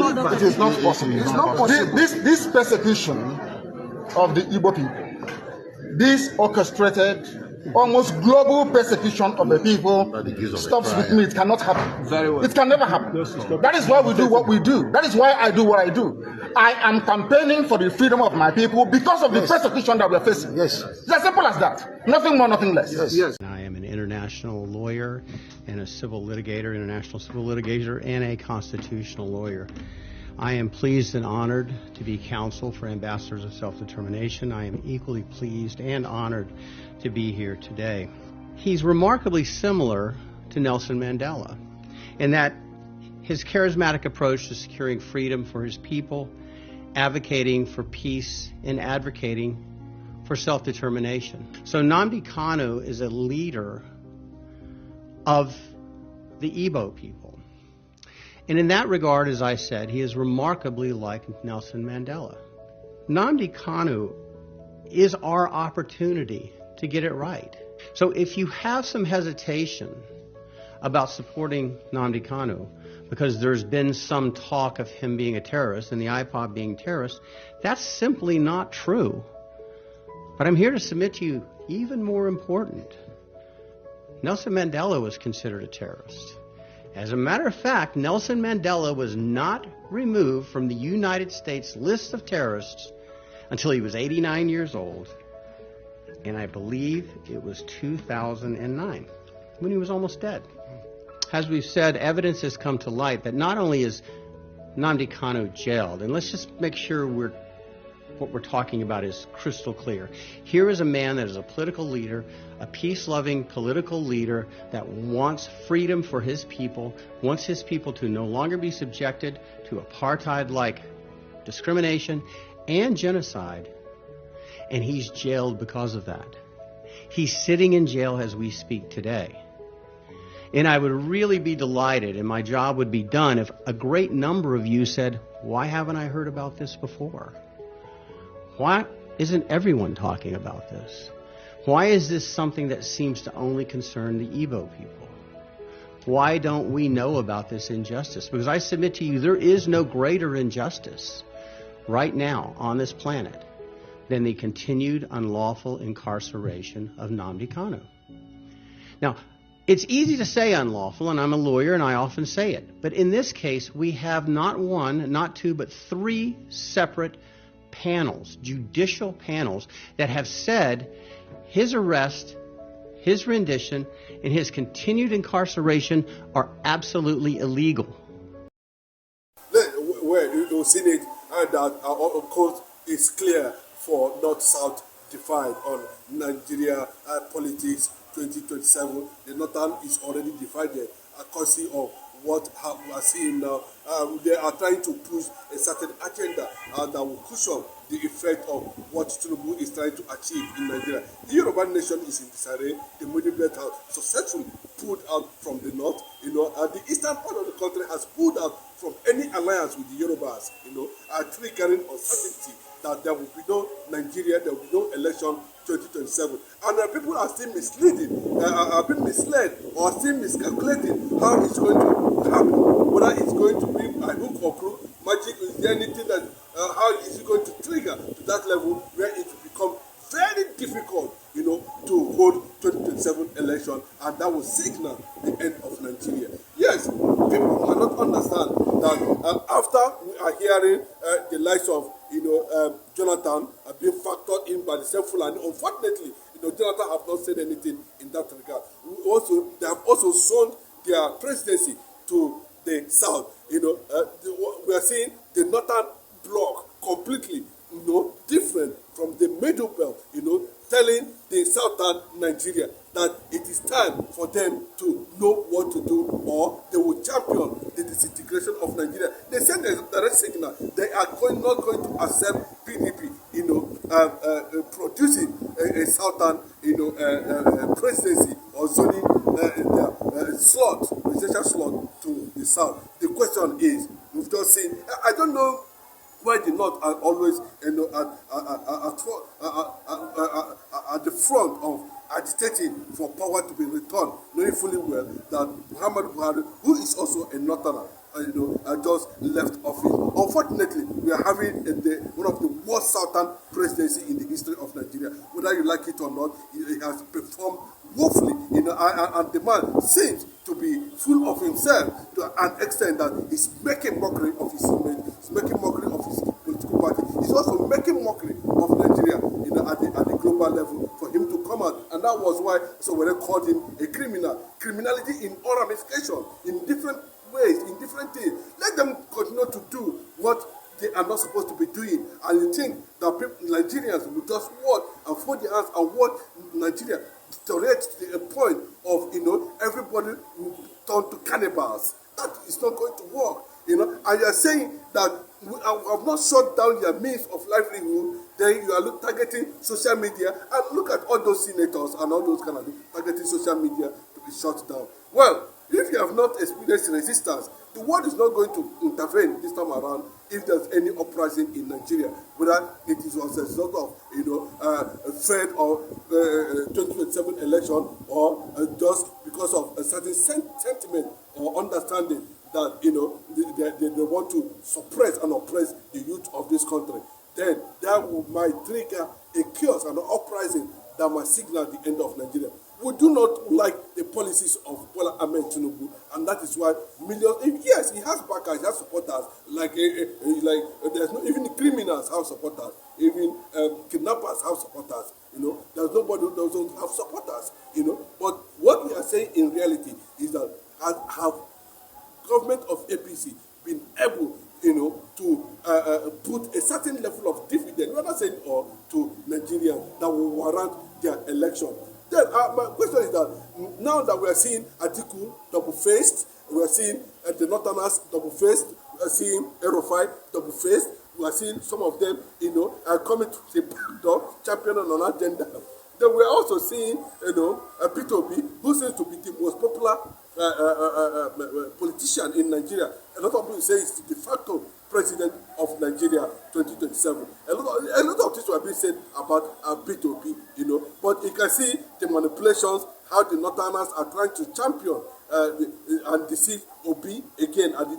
It is not possible. It's not possible. This persecution of the Igbo people, this orchestrated, almost global persecution of the people stops with me. It cannot happen. Very well. It can never happen. That is why we do what we do. That is why I do what I do. I am campaigning for the freedom of my people because of the persecution that we are facing. Yes. It's as simple as that. Nothing more, nothing less. Yes. I am an international lawyer and a civil litigator, international civil litigator, and a constitutional lawyer. I am pleased and honored to be counsel for Ambassadors of Self-Determination. I am equally pleased and honored to be here today. He's remarkably similar to Nelson Mandela in that his charismatic approach to securing freedom for his people, advocating for peace, and advocating for self-determination. So Nnamdi Kanu is a leader of the Igbo people. And in that regard, as I said, he is remarkably like Nelson Mandela. Nnamdi Kanu is our opportunity to get it right. So if you have some hesitation about supporting Nnamdi Kanu because there's been some talk of him being a terrorist and the IPOB being terrorist, that's simply not true. But I'm here to submit to you, even more important, Nelson Mandela was considered a terrorist. As a matter of fact, Nelson Mandela was not removed from the United States list of terrorists until he was 89 years old. And I believe it was 2009, when he was almost dead. As we've said, evidence has come to light that not only is Nnamdi Kanu jailed, and let's just make sure what we're talking about is crystal clear. Here is a man that is a political leader, a peace-loving political leader that wants freedom for his people, wants his people to no longer be subjected to apartheid-like discrimination and genocide. And he's jailed because of that. He's sitting in jail as we speak today. And I would really be delighted, and my job would be done, if a great number of you said, why haven't I heard about this before? Why isn't everyone talking about this? Why is this something that seems to only concern the Igbo people? Why don't we know about this injustice? Because I submit to you, there is no greater injustice right now on this planet than the continued unlawful incarceration of Nnamdi Kanu. Now, it's easy to say unlawful, and I'm a lawyer and I often say it. But in this case, we have not one, not two, but three separate panels, judicial panels, that have said his arrest, his rendition, and his continued incarceration are absolutely illegal. Well, you've seen it, and that, of course, it's clear for North-South divide on Nigeria politics 2027. The Northern is already divided, courtesy of what we are seeing now. They are trying to push a certain agenda that will cushion the effect of what Tinubu is trying to achieve in Nigeria. The Yoruba nation is in disarray. The Middle Belt has successfully pulled out from the north, and the eastern part of the country has pulled out from any alliance with the Yorubas, triggering uncertainty that there will be no Nigeria, there will be no election 2027. And people are still misleading, are being misled or still miscalculating how it's going to happen, whether it's going to be a hook or crook, magic, is there anything that, how is it going to trigger to that level where it will become very difficult, to hold 2027 election, and that will signal the end of Nigeria. Yes, people cannot understand that after we are hearing the likes of Jonathan being factored in by the self-Fulani. Unfortunately, Jonathan have not said anything in that regard. They have also sold their presidency to the south. We are seeing the northern bloc completely, different from the middle belt. Telling the southern Nigeria that it is time for them to know what to do, or they will champion the disintegration of Nigeria. They send a direct signal. They are not going to accept PDP, producing a southern, presidency or zoning slot, presidential slot to the south. The question is, we've just seen. I don't know why the North are always, at the front of agitating for power to be returned, knowing fully well that Muhammadu Buhari, who is also a northerner, just left office. Unfortunately, we are having one of the worst southern presidency in the history of Nigeria. Whether you like it or not, he has performed woefully, and the man seems to be full of himself to an extent that he's making mockery of his image, he's making mockery of his political party, he's also making mockery of Nigeria, at the global level, for him to come out. And that was why when they called him a criminal. Criminality in all ramifications, in different ways, in different things. Let them continue to do what they are not supposed to be doing. And you think that Nigerians will just watch and fold their hands and watch Nigeria deteriorate to the point of, everybody will turn to cannibals. That is not going to work, And you are saying that we have not shut down their means of livelihood. Then you are targeting social media, and look at all those senators and all those kind of things, targeting social media to be shut down. Well, if you have not experienced resistance, the world is not going to intervene this time around if there's any uprising in Nigeria, whether it is as a result of Fed or 2027 election, or just because of a certain sentiment or understanding that they want to suppress and oppress the youth of this country. Then that might trigger a chaos and an uprising that might signal the end of Nigeria. We do not like the policies of Bola Ahmed Tinubu, and that is why millions. Yes, he has backers, he has supporters. Like there's no even criminals have supporters, even kidnappers have supporters. There's nobody who doesn't have supporters. But what we are saying in reality is that have government of APC been able, to put a certain level of dividend, we're not saying to Nigerians that will warrant their election. Then my question is that now that we are seeing Atiku double-faced, we are seeing the Northerners double-faced, we are seeing Erofai double-faced, we are seeing some of them, coming to the backdoor, championing on agenda. Then we are also seeing, P2B, who seems to be the most popular politician in Nigeria. A lot of people say he's the de facto president of Nigeria 2027. A lot of things were being said about P2P, but you can see the manipulations, how the Northerners are trying to champion and deceive Obi again at the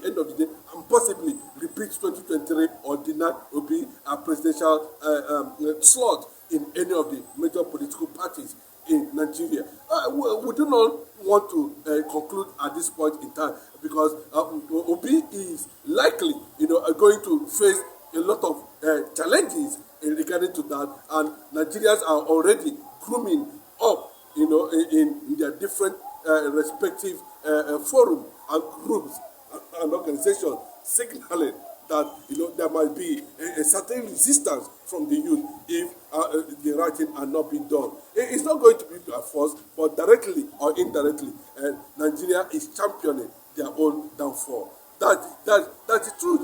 end of the day, and possibly repeat 2023 or deny Obi a presidential slot in any of the major political parties in Nigeria. We do not want to conclude at this point in time, because Obi is likely, going to face a lot of challenges regarding to that, and Nigerians are already grooming up, in their different respective forums and groups and organizations, signaling that there might be a certain resistance from the youth if the right thing are not being done. It's not going to be by force, but directly or indirectly, Nigeria is championing their own downfall. That's the truth.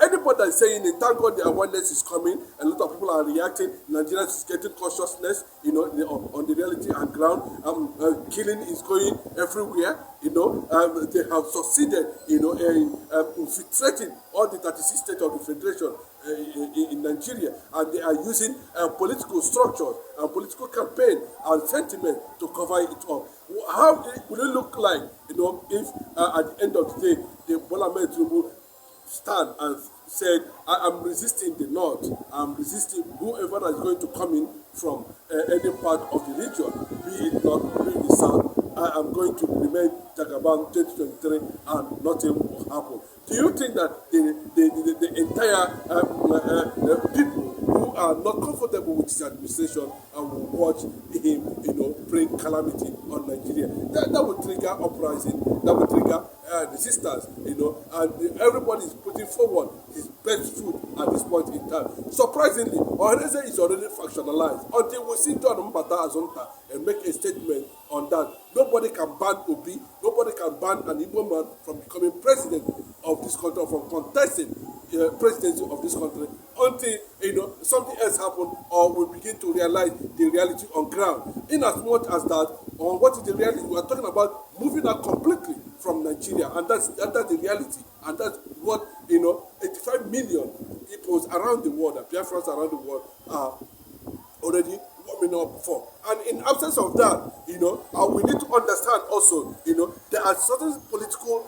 Anybody that's saying it, thank God the awareness is coming, a lot of people are reacting. Nigeria is getting consciousness, on the reality and ground. Killing is going everywhere. They have succeeded, in infiltrating all the 36 states of the federation in Nigeria, and they are using political structures and political campaign and sentiment to cover it up. How would it look like, if at the end of the day, the Bola Ahmed Tinubu stand and said, I am resisting the North, I'm resisting whoever is going to come in from any part of the region, be it North, be it the South. I am going to remain Jagaban 2023 and nothing will happen. Do you think that the entire people who are not comfortable with his administration will watch him, bring calamity on Nigeria? That would trigger uprising, that would trigger resistance, and everybody is putting forward his best foot at this point in time. Surprisingly, Ohaneze is already factionalized. Until we see John Mbata Azonta and make a statement on that, nobody can ban Obi, nobody can ban an Igbo man from becoming president of this country, from contesting the presidency of this country, until something else happens, or we begin to realize the reality on ground. In as much as that, on what is the reality, we are talking about moving out completely from Nigeria, and that's the reality, and that's what 85 million people around the world, Biafrans around the world, are already coming up for. And in absence of that, we need to understand also, there are certain political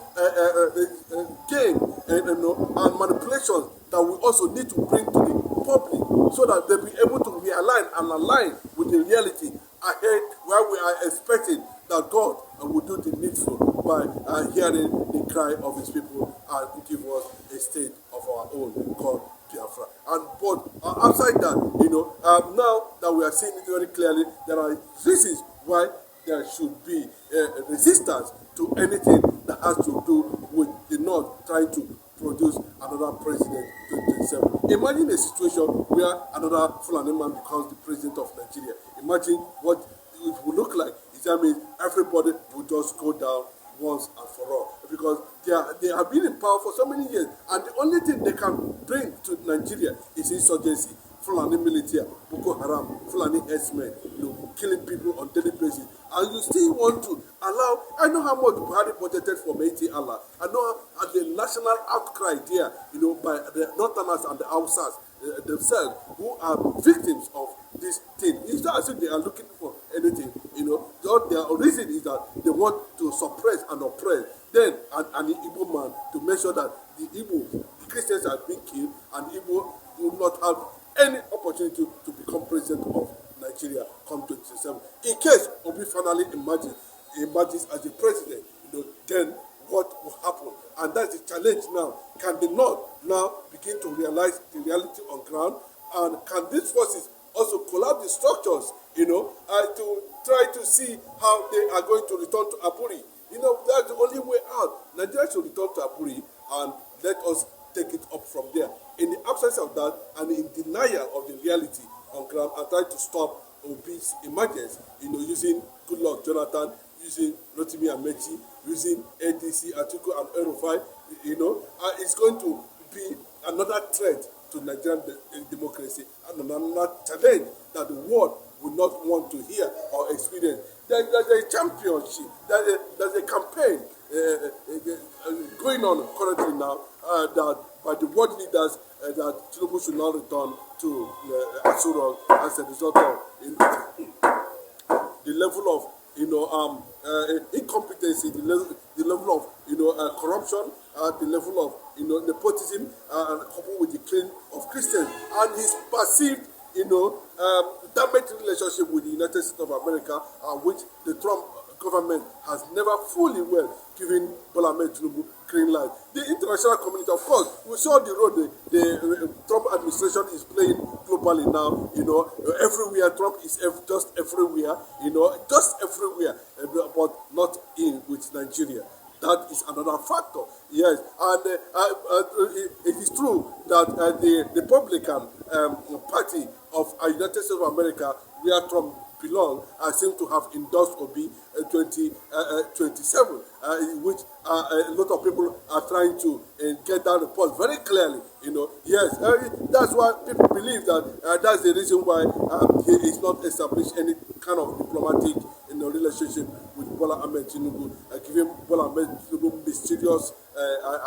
gain and manipulations that we also need to bring to the public so that they'll be able to realign and align with the reality ahead, where we are expecting that God will do the needful by hearing the cry of his people and give us a state of our own called biafra. And but outside that, now that we are seeing it very clearly, there are reasons why there should be resistance to anything that has to do with the North trying to produce another president 2027. Imagine a situation where another Fulani man becomes the president of Nigeria. Imagine what it would look like. That means everybody will just go down once and for all, because they have been in power for so many years, and the only thing they can bring to Nigeria is insurgency. Fulani military, Boko Haram, Fulani herdsmen, killing people on daily basis, and you still want to allow. I know how much Buhari budgeted for Meiti Allah. I know the national outcry there, by the Northerners and the Hausas themselves, who are victims of this thing. It's not as if they are looking for anything, Their reason is that they want to suppress and oppress. Then an Igbo man to make sure that the Christians are being killed, and Igbo do not have any opportunity to become president of Nigeria come 2027. In case Obi finally emerges as the president, then what will happen? And that's the challenge now. Can the North now begin to realize the reality on ground? And can these forces also collapse the structures, to try to see how they are going to return to Aburi? That's the only way out. Nigeria should return to Aburi, and let us take it up from there. In the absence of that, and in denial of the reality on ground, and try to stop Obi's emergence, using Goodluck Jonathan, using Rotimi Amechi, using ADC, Atiku and El-Rufai, it's going to be another threat to Nigerian democracy, and another challenge that the world will not want to hear or experience. There's a championship, there's a campaign going on currently now that by the world leaders that Tinubu should not return to Aso Rock as a result of the level of incompetency, the level of corruption, the level of nepotism, and coupled with the killing of Christians, and his perceived damaged relationship with the United States of America, which the Trump government has never fully well given Bola Ahmed Tinubu green light. The international community, of course, we saw the role the Trump administration is playing globally now. Everywhere Trump is just everywhere. Just everywhere, but not in with Nigeria. That is another factor. Yes, and it is true that the Republican Party of United States of America, where Trump belong, seem to have endorsed Obi 2027, which a lot of people are trying to get that report very clearly. Yes, that's why people believe that that's the reason why he is not established any kind of diplomatic relationship with Bola Ahmed Tinubu, giving Bola Ahmed Tinubu mysterious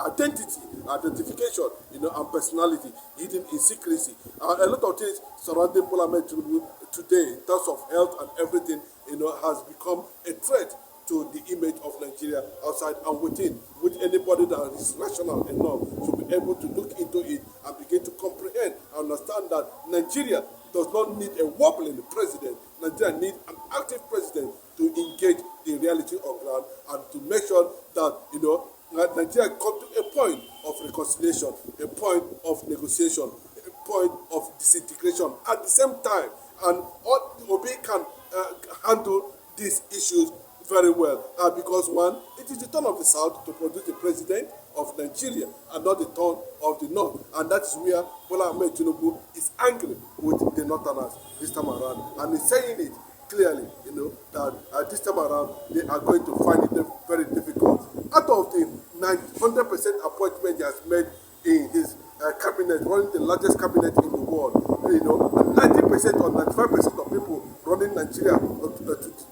identification, and personality hidden in secrecy. A lot of things surrounding Bola Ahmed Tinubu today, in terms of health and everything, has become a threat to the image of Nigeria outside and within, which anybody that is rational enough should be able to look into it and begin to comprehend and understand that Nigeria does not need a wobbling president. Nigeria needs an active president to engage the reality on ground and to make sure that Nigeria come to a point of reconciliation, a point of negotiation, a point of disintegration at the same time. And Obi can handle these issues very well, because one, it is the turn of the South to produce the president of Nigeria and not the turn of the North, and that is where Bola Ahmed Tinubu is angry with the Northerners this time around, and he's saying it clearly, that this time around they are going to find it very difficult. Out of the 100% appointment he has made in his cabinet, running the largest cabinet in the world, 90% or 95% of people running Nigeria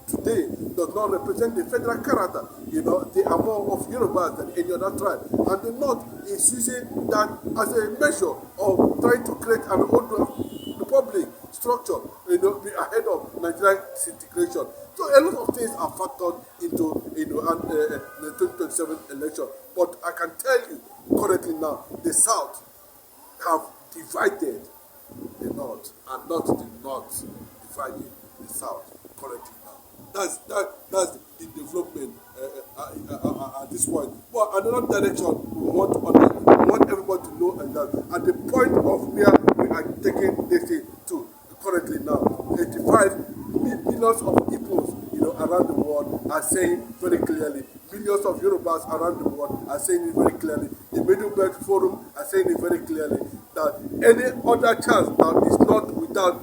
today does not represent the federal character. They are more of Yorubas than any other tribe, and the North is using that as a measure of trying to create an old republic structure, be ahead of Nigerian disintegration. So a lot of things are factored into the 2027 election. But I can tell you currently now, the South have divided the North, and not the North dividing the South currently now. That's the development at this point. But another direction we want everybody to know, and that at the point of where we are taking this thing to currently now, 85 millions of Igbos, around the world are saying very clearly. Millions of Yorubas around the world are saying it very clearly. The Middle Belt Forum are saying it very clearly that any other chance now is not without